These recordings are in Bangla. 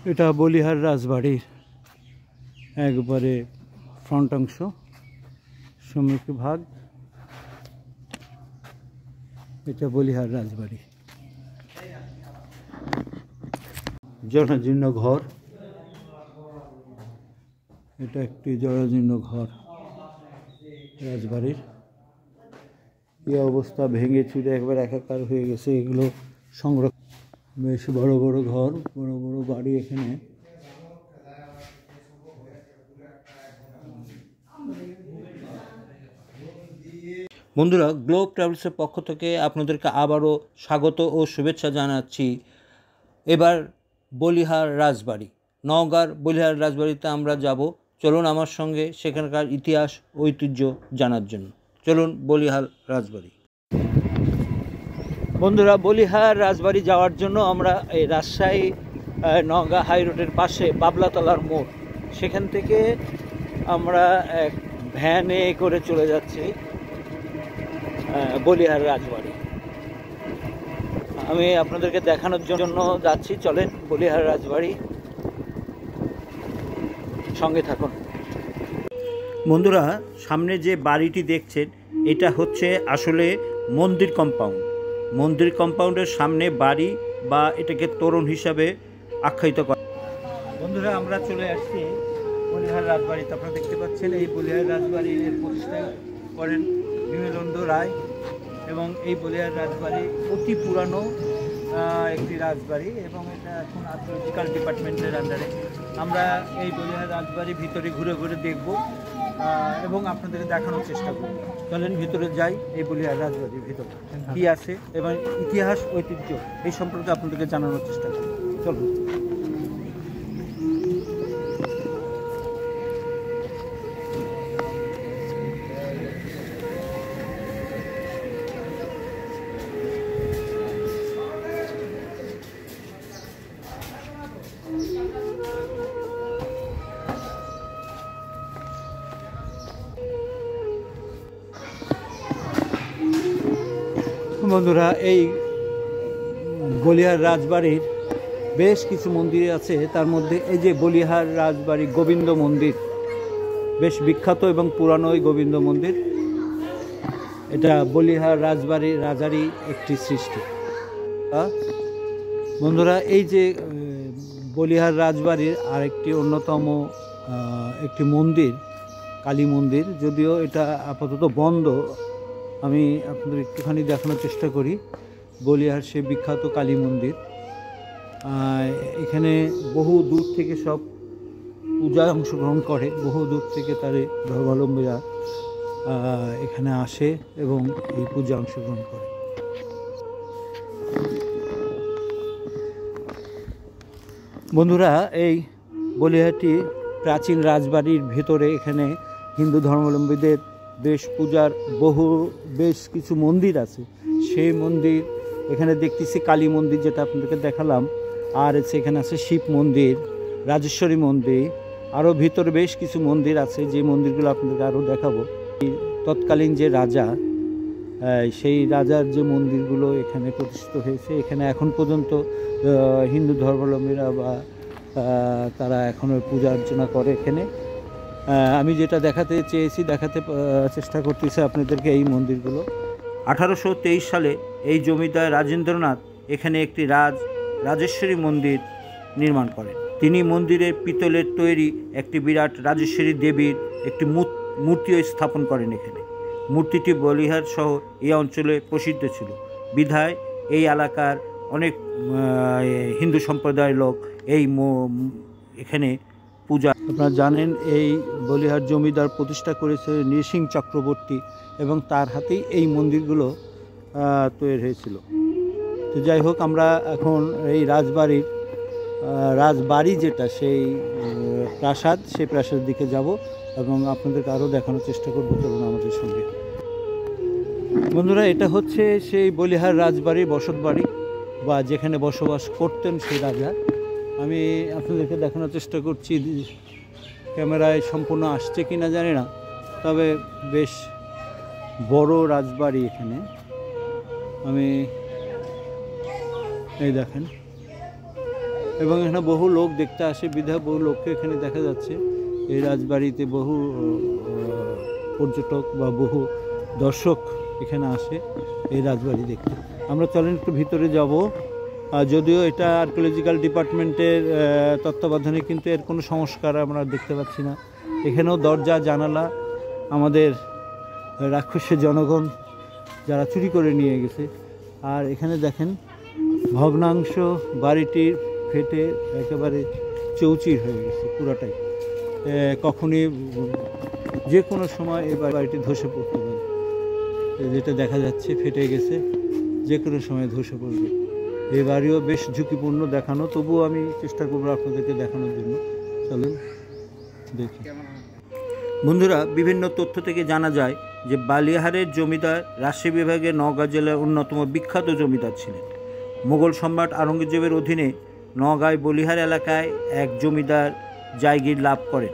এটা বলিহার রাজবাড়ির একবারে ফ্রন্ট অংশ, সম্মুখ ভাগ। এটা বলিহার রাজবাড়ি। জরাজীর্ণ ঘর, এটা একটি জরাজীর্ণ ঘর রাজবাড়ির। এই অবস্থা, ভেঙে চুরে একবার একাকার হয়ে গেছে। এগুলো সংরক্ষণ, বেশ বড় বড় ঘর, বড় বড় বাড়ি এখানে। বন্ধুরা, গ্লোব ট্রাভেলসের পক্ষ থেকে আপনাদেরকে আবারও স্বাগত ও শুভেচ্ছা জানাচ্ছি। এবার বলিহার রাজবাড়ি, নওগাঁর বলিহার রাজবাড়িতে আমরা যাব। চলুন আমার সঙ্গে সেখানকার ইতিহাস ঐতিহ্য জানার জন্য। চলুন বলিহার রাজবাড়ি। বন্ধুরা, বলিহার রাজবাড়ি যাওয়ার জন্য আমরা এই রাজশাহী নওগাঁ হাই রোডের পাশে বাবলাতলার মোড়, সেখান থেকে আমরা এক ভ্যানে করে চলে যাচ্ছি বলিহার রাজবাড়ি। আমি আপনাদেরকে দেখানোর জন্য যাচ্ছি। চলেন বলিহার রাজবাড়ি, সঙ্গে থাকুন। বন্ধুরা, সামনে যে বাড়িটি দেখছেন এটা হচ্ছে আসলে মন্দির কম্পাউন্ড। মন্দির কম্পাউন্ডের সামনে বাড়ি, বা এটাকে তোরণ হিসাবে আখ্যায়িত করা। বন্ধুরা, আমরা চলে আসছি বলিহার রাজবাড়িতে। আপনারা দেখতে পাচ্ছেন এই বলিহার রাজবাড়ির প্রতিষ্ঠা করেন বিমলেন্দু রায়, এবং এই বলিহার রাজবাড়ি অতি পুরানো একটি রাজবাড়ি, এবং এটা এখন আর্কিওলজিক্যাল ডিপার্টমেন্টের আন্ডারে। আমরা এই বলিহার রাজবাড়ির ভিতরে ঘুরে ঘুরে দেখব এবং আপনাদেরকে দেখানোর চেষ্টা করব। চলেন ভিতরে যাই। এই বলিহার রাজবাড়ির ভিতরে কী আছে এবং ইতিহাস ঐতিহ্য এই সম্পর্কে আপনাদেরকে জানানোর চেষ্টা করব। চলুন। বন্ধুরা, এই বলিহার রাজবাড়ির বেশ কিছু মন্দির আছে। তার মধ্যে এই যে বলিহার রাজবাড়ি গোবিন্দ মন্দির, বেশ বিখ্যাত এবং পুরানো এই গোবিন্দ মন্দির। এটা বলিহার রাজবাড়ির রাজারই একটি সৃষ্টি। বন্ধুরা, এই যে বলিহার রাজবাড়ির আরেকটি অন্যতম একটি মন্দির, কালী মন্দির, যদিও এটা আপাতত বন্ধ। আমি আপনাদের একটুখানি দেখানোর চেষ্টা করি। বলিহার সে বিখ্যাত কালী মন্দির। এখানে বহু দূর থেকে সব পূজায় অংশগ্রহণ করে, বহু দূর থেকে তার ধর্মাবলম্বীরা এখানে আসে এবং এই পূজা অংশগ্রহণ করে। বন্ধুরা, এই বলিহাটি প্রাচীন রাজবাড়ির ভেতরে এখানে হিন্দু ধর্মাবলম্বীদের বেশ পূজার বেশ কিছু মন্দির আছে। সেই মন্দির এখানে দেখতেছি কালী মন্দির, যেটা আপনাদেরকে দেখালাম, আর সেখানে আছে শিব মন্দির, রাজেশ্বরী মন্দির, আরও ভিতরে বেশ কিছু মন্দির আছে, যে মন্দিরগুলো আপনাদেরকে আরও দেখাবো। তৎকালীন যে রাজা, সেই রাজার যে মন্দিরগুলো এখানে প্রতিষ্ঠিত হয়েছে, এখানে এখন পর্যন্ত হিন্দু ধর্মাবলম্বীরা বা তারা এখনও পূজা অর্চনা করে এখানে। আমি যেটা দেখাতে চেষ্টা করতেছি আপনাদেরকে এই মন্দিরগুলো। 1823 সালে এই জমিদার রাজেন্দ্রনাথ এখানে একটি রাজেশ্বরী মন্দির নির্মাণ করেন। তিনি মন্দিরের পিতলের তৈরি একটি বিরাট রাজেশ্বরী দেবীর একটি মূর্তিও স্থাপন করেন এখানে। মূর্তিটি বলিহার সহ এই অঞ্চলে প্রসিদ্ধ ছিল, বিধায় এই এলাকার অনেক হিন্দু সম্প্রদায়ের লোক এখানে পূজা। আপনারা জানেন এই বলিহার জমিদার প্রতিষ্ঠা করেছে নৃসিংহ চক্রবর্তী, এবং তার হাতেই এই মন্দিরগুলো তৈরি হয়েছিল। তো যাই হোক, আমরা এখন এই রাজবাড়ি যেটা সেই প্রাসাদ, সেই প্রাসাদের দিকে যাব এবং আপনাদেরকে আরও দেখানোর চেষ্টা করবো। চলুন আমাদের সঙ্গে। বন্ধুরা, এটা হচ্ছে সেই বলিহার রাজবাড়ির বসত বাড়ি, বা যেখানে বসবাস করতেন সেই রাজা। আমি আপনাদেরকে দেখানোর চেষ্টা করছি, ক্যামেরায় সম্পূর্ণ আসছে কি না জানি না, তবে বেশ বড় রাজবাড়ি এখানে। আমি এই দেখেন, এবং এখানে বহু লোক দেখতে আসে, বিধায় বহু লোককে এখানে দেখা যাচ্ছে। এই রাজবাড়িতে বহু পর্যটক বা বহু দর্শক এখানে আসে এই রাজবাড়ি দেখতে। আমরা চলেন একটু ভিতরে যাব। যদিও এটা আর্কিওলজিক্যাল ডিপার্টমেন্টের তত্ত্বাবধানে, কিন্তু এর কোনো সংস্কার আমরা দেখতে পাচ্ছি না। এখানেও দরজা জানালা আমাদের রাক্ষসের জনগণ যারা চুরি করে নিয়ে গেছে। আর এখানে দেখেন ভগ্নাংশ, বাড়িটির ফেটে একেবারে চৌচির হয়ে গেছে পুরাটাই। কখনই যে কোনো সময় এই বাড়িটি ধসে পড়তে পারে, যেটা দেখা যাচ্ছে ফেটে গেছে, যে কোনো সময় ধসে পড়বে। এই বাড়িও বেশ ঝুঁকিপূর্ণ দেখানো, তবুও আমি চেষ্টা করবো আপনাদেরকে দেখানোর জন্য। চলুন দেখি। বন্ধুরা, বিভিন্ন তথ্য থেকে জানা যায় যে বালিয়াহারের জমিদার রাজশাহী বিভাগের নওগাঁ জেলার অন্যতম বিখ্যাত জমিদার ছিলেন। মোগল সম্রাট আওরঙ্গজেবের অধীনে নওগাঁয় বলিহার এলাকায় এক জমিদার জায়গির লাভ করেন।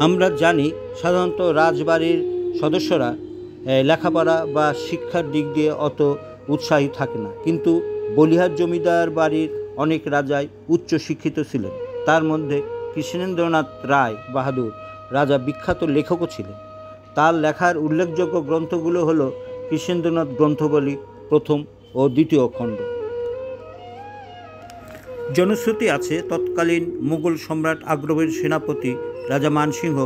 আমরা জানি সাধারণত রাজবাড়ির সদস্যরা লেখাপড়া বা শিক্ষার দিক দিয়ে অত উৎসাহী থাকে না, কিন্তু বলিহার জমিদার বাড়ির অনেক রাজাই উচ্চ শিক্ষিত ছিলেন। তার মধ্যে কৃষ্ণেন্দ্রনাথ রায় বাহাদুর রাজা বিখ্যাত লেখকও ছিলেন। তার লেখার উল্লেখযোগ্য গ্রন্থগুলো হলো কৃষ্ণেন্দ্রনাথ গ্রন্থবলী প্রথম ও দ্বিতীয় খণ্ড। জনশ্রুতি আছে তৎকালীন মুঘল সম্রাট আকবরের সেনাপতি রাজা মানসিংহ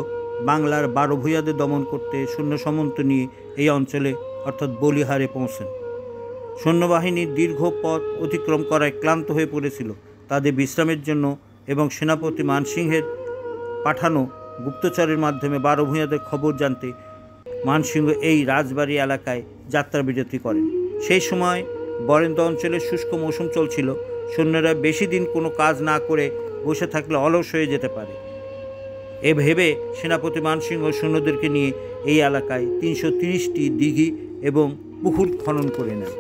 বাংলার 12 ভূঁইয়াদের দমন করতে সৈন্য সামন্ত নিয়ে এই অঞ্চলে অর্থাৎ বলিহারে পৌঁছেন। সৈন্যবাহিনীর দীর্ঘ পথ অতিক্রম করায় ক্লান্ত হয়ে পড়েছিল। তাদের বিশ্রামের জন্য এবং সেনাপতি মানসিংহের পাঠানো গুপ্তচরের মাধ্যমে 12 ভূঁইয়াদের খবর জানতে মানসিংহ এই রাজবাড়ি এলাকায় যাত্রা বিরতি করেন। সেই সময় বরেন্দ্র অঞ্চলের শুষ্ক মৌসুম চলছিল। সৈন্যরা বেশি দিন কোনো কাজ না করে বসে থাকলে অলস হয়ে যেতে পারে। এ ভেবে সেনাপতি মানসিংহ সৈন্যদেরকে নিয়ে এই এলাকায় 330টি দিঘি এবং পুকুর খনন করে নেন।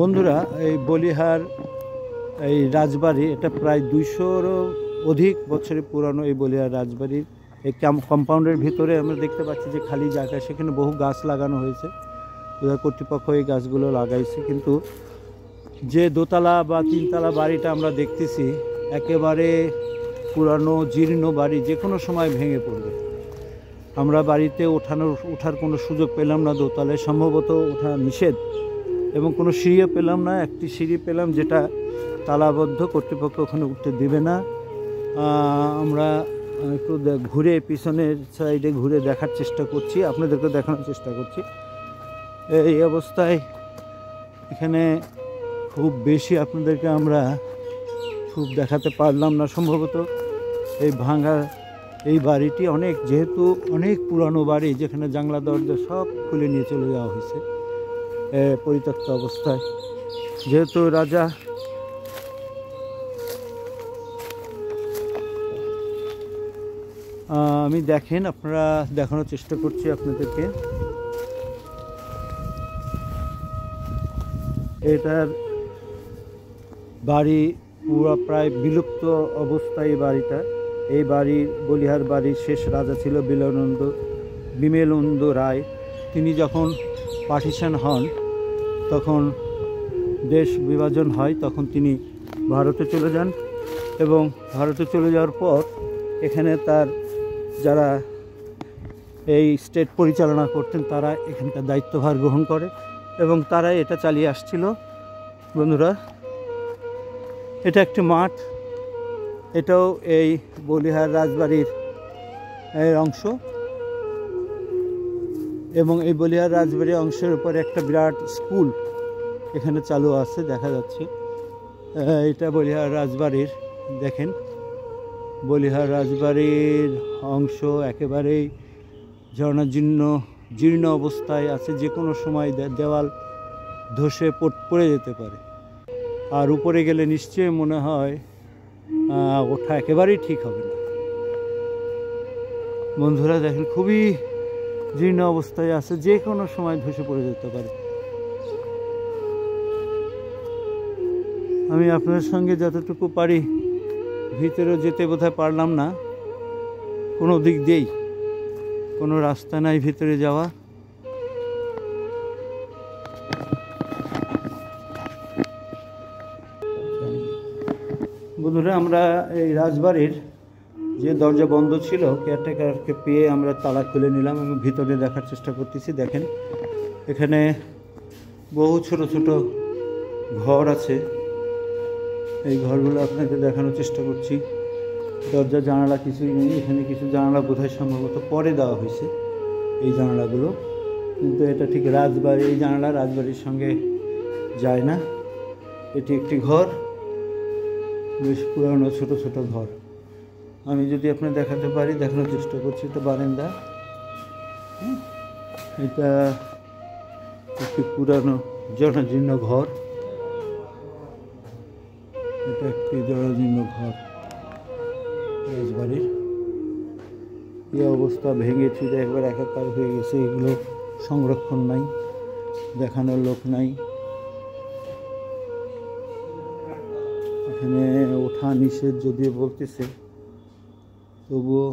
বন্ধুরা, এই বলিহার এই রাজবাড়ি, এটা প্রায় 200-রও অধিক বছরের পুরানো এই বলিহার রাজবাড়ির এই কম্পাউন্ডের ভিতরে আমরা দেখতে পাচ্ছি যে খালি জায়গা, সেখানে বহু গাছ লাগানো হয়েছে। কর্তৃপক্ষ এই গাছগুলো লাগাইছে, কিন্তু যে দোতলা বা তিনতলা বাড়িটা আমরা দেখতেছি একেবারে পুরানো জীর্ণ বাড়ি, যে কোনো সময় ভেঙে পড়বে। আমরা বাড়িতে ওঠার কোনো সুযোগ পেলাম না, দোতলায় সম্ভবত ওঠা নিষেধ, এবং কোনো সিঁড়িও পেলাম না। একটি সিঁড়ি পেলাম যেটা তালাবদ্ধ, কর্তৃপক্ষ ওখানে উঠতে দেবে না। আমরা একটু ঘুরে পিছনের সাইডে ঘুরে দেখার চেষ্টা করছি, আপনাদেরকে দেখানোর চেষ্টা করছি। এই অবস্থায় এখানে খুব বেশি আপনাদেরকে আমরা খুব দেখাতে পারলাম না। সম্ভবত এই ভাঙা এই বাড়িটি যেহেতু অনেক পুরানো বাড়ি, যেখানে জানলা দরজা সব খুলে নিয়ে চলে যাওয়া হয়েছে পরিত্যক্ত অবস্থায়। যেহেতু রাজা আমি দেখেন, আপনারা দেখানোর চেষ্টা করছি আপনাদেরকে। এটার বাড়ি পুরো প্রায় বিলুপ্ত অবস্থায় এই বাড়িটা। এই বাড়ির বলিহার বাড়ির শেষ রাজা ছিল বিমলেন্দু রায়। তিনি যখন পার্টিশন হন, তখন দেশ বিভাজন হয়, তখন তিনি ভারতে চলে যান, এবং ভারতে চলে যাওয়ার পর এখানে তার যারা এই স্টেট পরিচালনা করতেন তারা এখানকার দায়িত্বভার গ্রহণ করে, এবং তারাই এটা চালিয়ে আসছিল। বন্ধুরা, এটা একটি মাঠ, এটাও এই বলিহার রাজবাড়ির অংশ এবং এই বলিহার রাজবাড়ির অংশের উপর একটা বিরাট স্কুল এখানে চালু আছে দেখা যাচ্ছে। এটা বলিহার রাজবাড়ির, দেখেন বলিহার রাজবাড়ির অংশ একেবারেই জীর্ণ অবস্থায় আছে, যে কোনো সময় দেওয়াল ধসে পড়ে যেতে পারে। আর উপরে গেলে নিশ্চয়ই মনে হয় ওঠা একেবারেই ঠিক হবে না। বন্ধুরা দেখেন খুবই জীর্ণ অবস্থায় আছে, যে কোনো সময় ধসে পড়ে যেতে পারে। আমি আপনার সঙ্গে যতটুকু পারি ভিতরে যেতে বোধহয় পারলাম না, কোনো দিক দিয়েই কোনো রাস্তা নাই ভিতরে যাওয়া। বন্ধুরা আমরা এই রাজবাড়ির যে দরজা বন্ধ ছিল, কেয়ারটেকারকে পেয়ে আমরা তালা খুলে নিলাম এবং ভিতরে দেখার চেষ্টা করতেছি। দেখেন এখানে বহু ছোট ছোট ঘর আছে, এই ঘরগুলো আপনাকে দেখানোর চেষ্টা করছি। দরজা জানালা কিছুই নেই, এখানে কিছু জানালা বোধহয় সম্ভবত পরে দেওয়া হয়েছে এই জানালাগুলো, কিন্তু এটা ঠিক রাজবাড়ি, এই জানালা রাজবাড়ির সঙ্গে যায় না। এটি একটি ঘর, বেশ পুরানো ছোট ছোট ঘর। আমি যদি আপনার দেখাতে পারি, দেখানোর চেষ্টা করছি। এটা বারান্দা, এটা একটি পুরানো জরাজীর্ণ ঘর, এটা একটি জরাজীর্ণ ঘর রাজবাড়ির। এই অবস্থা ভেঙে চুরে একবার একাকার হয়ে গেছে, এগুলো সংরক্ষণ নাই, দেখানোর লোক নাই। এখানে ওঠা নিষেধ যদিও বলতেছে, তবুও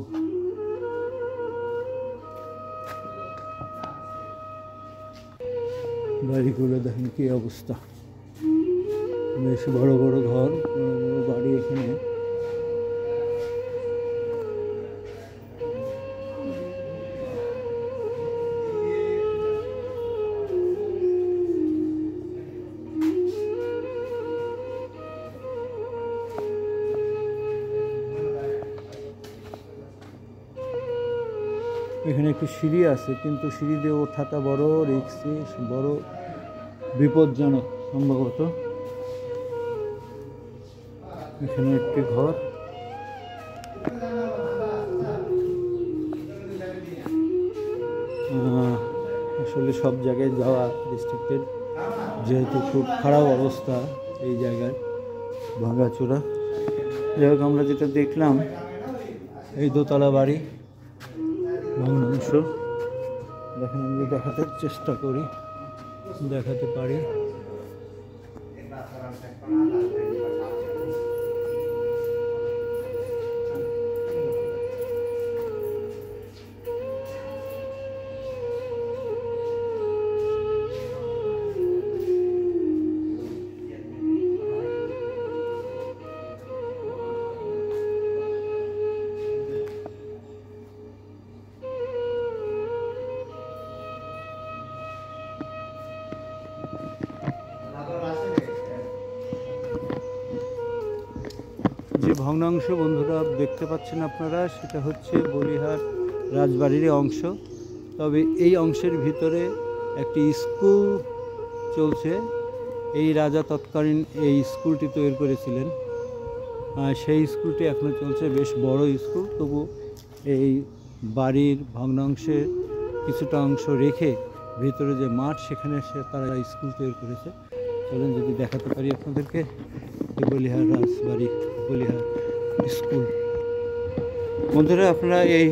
বাড়িগুলো দেখেন কি অবস্থা, বেশ বড় বড় ঘর, বড় বড় বাড়ি এখানে। এখানে একটু সিঁড়ি আছে, কিন্তু সিঁড়ি দিয়ে ওঠাটা বড় রিস্কি, বড় বিপজ্জনক সম্ভবত। এখানে একটি ঘর, আসলে সব জায়গায় যাওয়া ডিস্ট্রিক্টের যেহেতু খুব খারাপ অবস্থা এই জায়গায়, ভাঙাচোরা। যাই হোক, আমরা যেটা দেখলাম এই দোতলা বাড়ি ভগ্নাংশ, দেখেন আমি দেখাতে চেষ্টা করি, দেখাতে পারি। যে ভগ্নাংশ বন্ধুরা দেখতে পাচ্ছেন আপনারা, সেটা হচ্ছে বলিহার রাজবাড়ির অংশ। তবে এই অংশের ভিতরে একটি স্কুল চলছে, এই রাজা তৎকালীন এই স্কুলটি তৈরি করেছিলেন, সেই স্কুলটি এখনও চলছে, বেশ বড় স্কুল। তবু এই বাড়ির ভগ্নাংশের কিছুটা অংশ রেখে ভিতরে যে মাঠ, সেখানে তারা স্কুল তৈরি করেছে। চলেন যদি দেখাতে পারি আপনাদেরকে এই বলিহার রাজবাড়ি, বলিহার স্কুল। বন্ধুরা আপনারা এই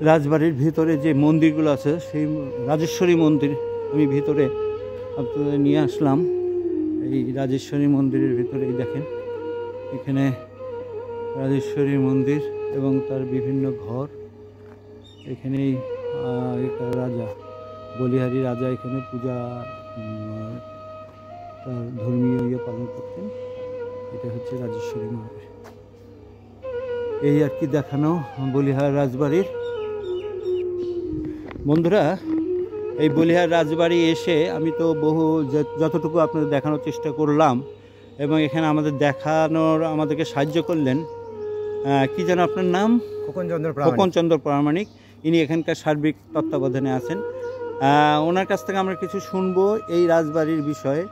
রাজবাড়ির ভিতরে যে মন্দিরগুলো আছে, সেই রাজেশ্বরী মন্দির আমি ভিতরে আপনাদের নিয়ে আসলাম। এই রাজেশ্বরী মন্দিরের ভিতরে এই দেখেন, এখানে রাজেশ্বরী মন্দির এবং তার বিভিন্ন ঘর। এখানেই রাজা, বলিহারি রাজা এখানে পূজা, তার ধর্মীয় ইয়ে পালন করতেন। এটা হচ্ছে রাজেশ্বরী মন্দির। এই আর কি দেখানো বলিহার রাজবাড়ির। বন্ধুরা এই বলিহার রাজবাড়ি এসে আমি তো যতটুকু আপনাদের দেখানোর চেষ্টা করলাম, এবং এখানে আমাদের দেখানোর আমাদেরকে সাহায্য করলেন। কি যেন আপনার নাম? খোকনচন্দ্র প্রামাণিক। ইনি এখানকার সার্বিক তত্ত্বাবধানে আছেন। ওনার কাছ থেকে আমরা কিছু শুনবো এই রাজবাড়ির বিষয়ে।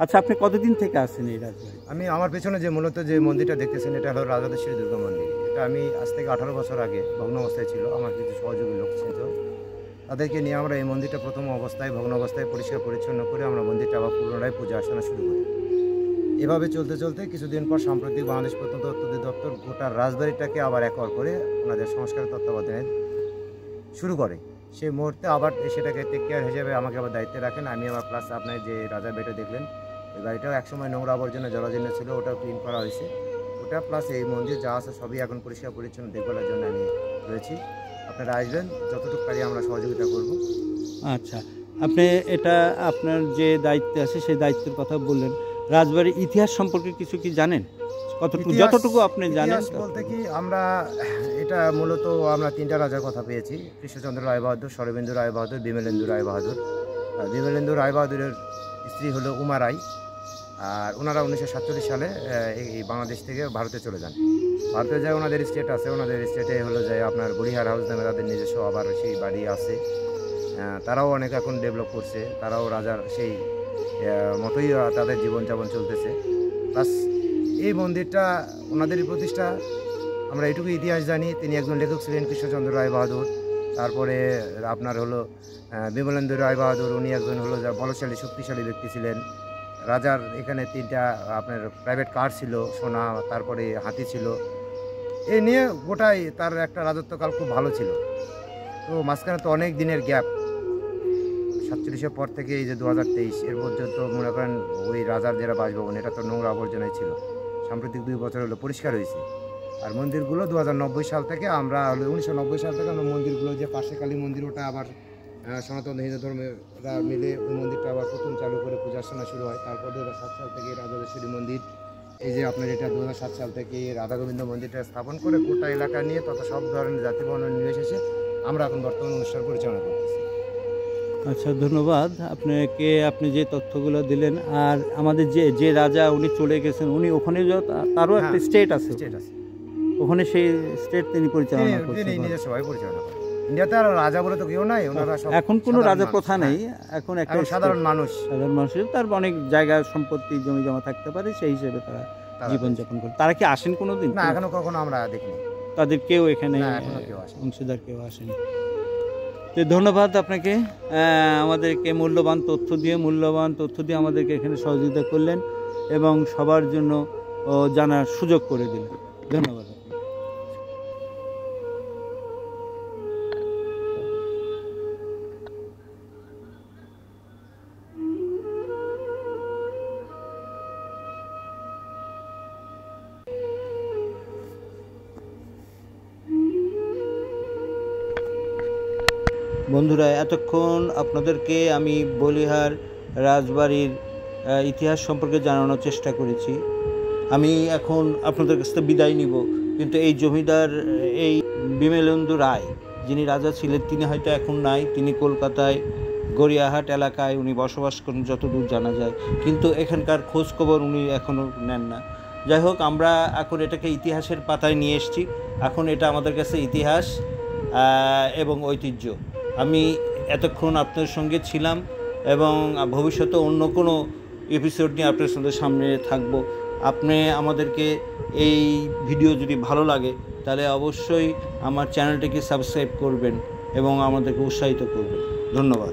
আচ্ছা, আপনি কতদিন থেকে আছেন এই রাজবাড়ি? আমি আমার পেছনে যে মূলত যে মন্দিরটা দেখতেছেন এটা হলো রাজাদেশ্বরী দুর্গা মন্দির। এটা আমি আজ থেকে 18 বছর আগে ভগ্ন অবস্থায় ছিল, আমার কিছু সহযোগী লোক ছিল, তাদেরকে নিয়ে আমরা এই মন্দিরটা প্রথম অবস্থায় ভগ্ন অবস্থায় পরিষ্কার পরিচ্ছন্ন করে আমরা মন্দিরটা আবার পুনরায় পূজা অর্চনা শুরু করি। এভাবে চলতে চলতে কিছুদিন পর সাম্প্রতিক বাংলাদেশ প্রত্নতত্ত্ব অধিদপ্তর গোটা রাজবাড়িটাকে আবার একর করে ওনাদের সংস্কার তত্ত্বাবধানে শুরু করে। সেই মুহূর্তে আবার সেটাকে টেক কেয়ার হিসেবে আমাকে আবার দায়িত্বে রাখেন। আমি আবার প্লাস আপনার যে রাজার বাড়িটা দেখলেন, ওই বাড়িটাও একসময় নোংরা আবর্জনা জরাজীর্ণ ছিল, ওটাও ক্লিন করা হয়েছে। ওটা প্লাস এই মন্দির যা আছে সবই এখন পরিষ্কার পরিচ্ছন্ন দেখভালের জন্য আমি রয়েছি। আপনারা আসবেন, যতটুকু পারি আমরা সহযোগিতা করব। আচ্ছা, আপনি এটা আপনার যে দায়িত্বে আছে সেই দায়িত্বের কথা বললেন। রাজবাড়ির ইতিহাস সম্পর্কে কিছু কি জানেন? কতটুকু, যতটুকু আপনি জানেন? বলতে কি, আমরা এটা মূলত আমরা 3টা রাজার কথা পেয়েছি: কৃষ্ণচন্দ্র রায় বাহাদুর, শরবেন্দু রায় বাহাদুর, বিমলেন্দু রায় বাহাদুর। আর বিমলেন্দু রায় বাহাদুরের স্ত্রী হলো উমা রায়। আর ওনারা 1947 সালে এই বাংলাদেশ থেকে ভারতে চলে যান। ভারতে যায় ওনাদের স্টেট আছে, ওনাদের স্টেটে হলো যায় আপনার বলিহার হাউস নামে তাদের নিজস্ব আবার সেই বাড়ি আছে। তারাও অনেক এখন ডেভেলপ করছে, তারাও রাজার সেই মতোই তাদের জীবনযাপন চলতেছে। প্লাস এই মন্দিরটা ওনাদেরই প্রতিষ্ঠা। আমরা এইটুকু ইতিহাস জানি, তিনি একজন লেখক ছিলেন কৃষ্ণচন্দ্র রায় বাহাদুর। তারপরে আপনার হলো বিমলেন্দু রায় বাহাদুর, উনি একজন হলো যা বলশালী শক্তিশালী ব্যক্তি ছিলেন। রাজার এখানে 3টা আপনার প্রাইভেট কার ছিল, সোনা, তারপরে হাতি ছিল। এই নিয়ে গোটাই তার একটা রাজত্বকাল খুব ভালো ছিল। তো মাঝখানে তো অনেক দিনের গ্যাপ, 47-এর পর থেকে এই যে 2023 এর পর্যন্ত মনে করেন ওই রাজার যেটা বাসভবন এটা তো নোংরা আবর্জনায় ছিল। সাম্প্রতিক 2 বছর হলো পরিষ্কার হয়েছে। আর মন্দিরগুলো 2090 সাল থেকে আমরা 1990 সাল থেকে আমরা মন্দিরগুলো, যে পাশে কালী মন্দির, ওটা আবার সনাতন হিন্দু ধর্মেরা মিলে ওই মন্দিরটা আবার প্রথম চালু করে পূজা অর্চনা শুরু হয়। তারপর 2007 সাল থেকে রাজাদেশ্বরী মন্দির, এই যে আপনার এটা 2007 সাল থেকে রাধা গোবিন্দ মন্দিরটা স্থাপন করে গোটা এলাকা নিয়ে তথা সব ধরনের জাতি বর্ণ নির্বিশেষে আমরা এখন বর্তমান অনুষ্ঠান পরিচালনা করতেছি। আচ্ছা, ধন্যবাদ আপনাকে, আপনি যে তথ্যগুলো দিলেন। আর আমাদের যে রাজা উনি চলে গেছেন, উনি ওখানে তারও একটা স্টেট আছে, ওখানে সেই স্টেট তিনি পরিচালনা করছেন, নিজস্বভাবে পরিচালনা করেন। ইন্ডিয়াতে আর রাজা বলে তো কেউ নাই, ওনারা সব এখন কোনো রাজা প্রথা নেই, এখন একটা সাধারণ মানুষের তার অনেক জায়গা সম্পত্তি জমি জমা থাকতে পারে, সেই হিসেবে তারা জীবনযাপন করে। তারা কি আসেন কোনোদিন? না, এখনো কখনো আমরা দেখিনি তাদের কেউ এখানে অংশীদার কেউ আসেনি। তো ধন্যবাদ আপনাকে, আমাদেরকে মূল্যবান তথ্য দিয়ে আমাদেরকে এখানে সহযোগিতা করলেন এবং সবার জন্য জানার সুযোগ করে দিলেন। ধন্যবাদ। বন্ধুরা, এতক্ষণ আপনাদেরকে আমি বলিহার রাজবাড়ির ইতিহাস সম্পর্কে জানানোর চেষ্টা করেছি। আমি এখন আপনাদের কাছ থেকে বিদায় নিব, কিন্তু এই জমিদার, এই বিমলেন্দু রায় যিনি রাজা ছিলেন, তিনি হয়তো এখন নাই। তিনি কলকাতায় গড়িয়াহাট এলাকায় উনি বসবাস করেন যতদূর জানা যায়, কিন্তু এখানকার খোঁজখবর উনি এখনও নেন না। যাই হোক, আমরা এখন এটাকে ইতিহাসের পাতায় নিয়ে এসেছি। এখন এটা আমাদের কাছে ইতিহাস এবং ঐতিহ্য। আমি এতক্ষণ আপনার সঙ্গে ছিলাম এবং ভবিষ্যতে অন্য কোনো এপিসোড নিয়ে আপনার সামনে থাকবো। আপনি আমাদেরকে এই ভিডিও যদি ভালো লাগে তাহলে অবশ্যই আমার চ্যানেলটিকে সাবস্ক্রাইব করবেন এবং আমাদেরকে উৎসাহিত করবেন। ধন্যবাদ।